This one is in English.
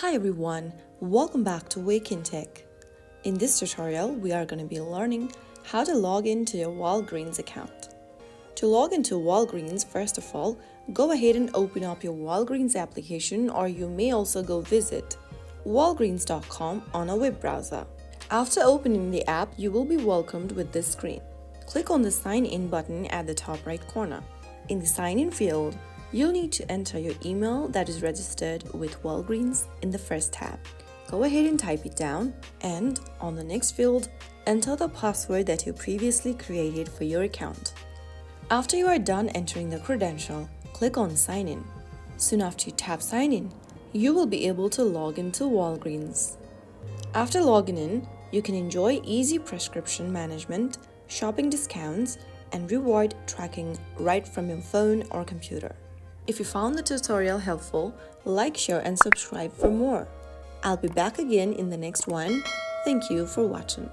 Hi everyone, welcome back to Wake&Tech. In this tutorial, we are going to be learning how to log into your Walgreens account. To log into Walgreens, first of all, go ahead and open up your Walgreens application, or you may also go visit walgreens.com on a web browser. After opening the app, you will be welcomed with this screen. Click on the Sign In button at the top right corner. In the Sign In field, you'll need to enter your email that is registered with Walgreens in the first tab. Go ahead and type it down, and on the next field, enter the password that you previously created for your account. After you are done entering the credential, click on Sign In. Soon after you tap Sign In, you will be able to log into Walgreens. After logging in, you can enjoy easy prescription management, shopping discounts, and reward tracking right from your phone or computer. If you found the tutorial helpful, like, share, and subscribe for more. I'll be back again in the next one. Thank you for watching.